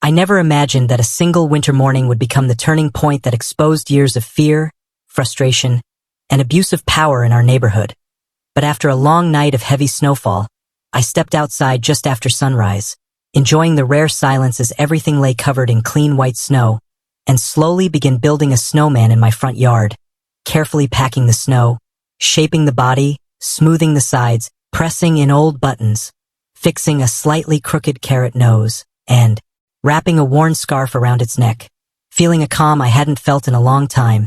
I never imagined that a single winter morning would become the turning point that exposed years of fear, frustration, and abuse of power in our neighborhood. But after a long night of heavy snowfall, I stepped outside just after sunrise, enjoying the rare silence as everything lay covered in clean white snow, and slowly began building a snowman in my front yard, carefully packing the snow, shaping the body, smoothing the sides, pressing in old buttons, fixing a slightly crooked carrot nose, and wrapping a worn scarf around its neck, feeling a calm I hadn't felt in a long time,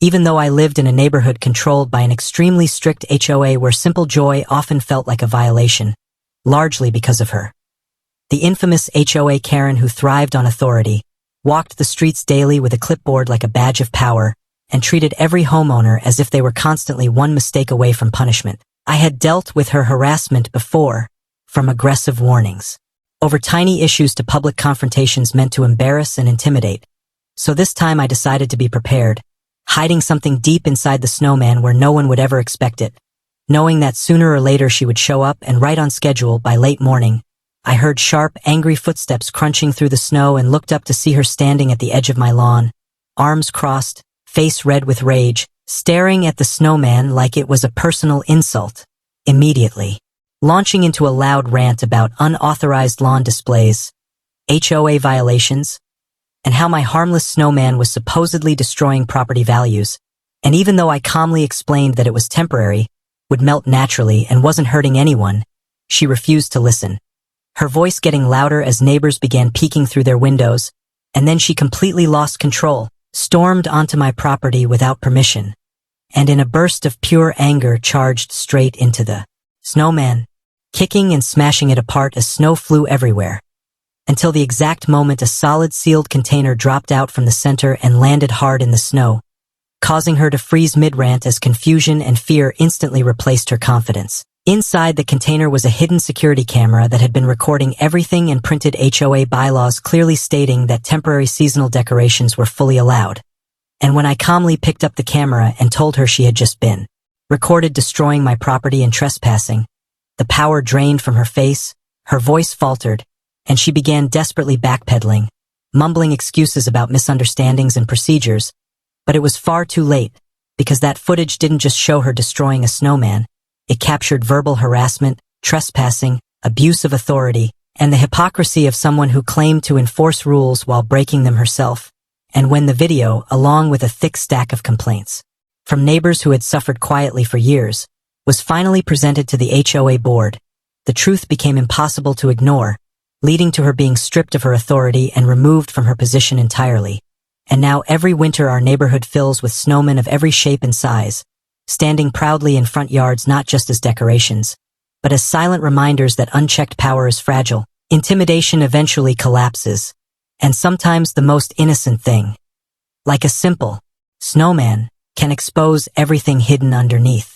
even though I lived in a neighborhood controlled by an extremely strict HOA where simple joy often felt like a violation, largely because of her. The infamous HOA Karen who thrived on authority, walked the streets daily with a clipboard like a badge of power, and treated every homeowner as if they were constantly one mistake away from punishment. I had dealt with her harassment before, from aggressive warnings, over tiny issues to public confrontations meant to embarrass and intimidate. So this time I decided to be prepared, hiding something deep inside the snowman where no one would ever expect it. Knowing that sooner or later she would show up and right on schedule by late morning, I heard sharp, angry footsteps crunching through the snow and looked up to see her standing at the edge of my lawn, arms crossed, face red with rage, staring at the snowman like it was a personal insult. Immediately, launching into a loud rant about unauthorized lawn displays, HOA violations, and how my harmless snowman was supposedly destroying property values. And even though I calmly explained that it was temporary, would melt naturally and wasn't hurting anyone, she refused to listen. Her voice getting louder as neighbors began peeking through their windows, and then she completely lost control, stormed onto my property without permission, and in a burst of pure anger charged straight into the snowman, kicking and smashing it apart as snow flew everywhere, until the exact moment a solid sealed container dropped out from the center and landed hard in the snow, causing her to freeze mid-rant as confusion and fear instantly replaced her confidence. Inside the container was a hidden security camera that had been recording everything and printed HOA bylaws clearly stating that temporary seasonal decorations were fully allowed. And when I calmly picked up the camera and told her she had just been recorded destroying my property and trespassing, the power drained from her face, her voice faltered, and she began desperately backpedaling, mumbling excuses about misunderstandings and procedures. But it was far too late, because that footage didn't just show her destroying a snowman. It captured verbal harassment, trespassing, abuse of authority, and the hypocrisy of someone who claimed to enforce rules while breaking them herself. And when the video, along with a thick stack of complaints from neighbors who had suffered quietly for years, was finally presented to the HOA board, the truth became impossible to ignore, leading to her being stripped of her authority and removed from her position entirely. And now every winter our neighborhood fills with snowmen of every shape and size, standing proudly in front yards not just as decorations, but as silent reminders that unchecked power is fragile, intimidation eventually collapses, and sometimes the most innocent thing, like a simple snowman, can expose everything hidden underneath.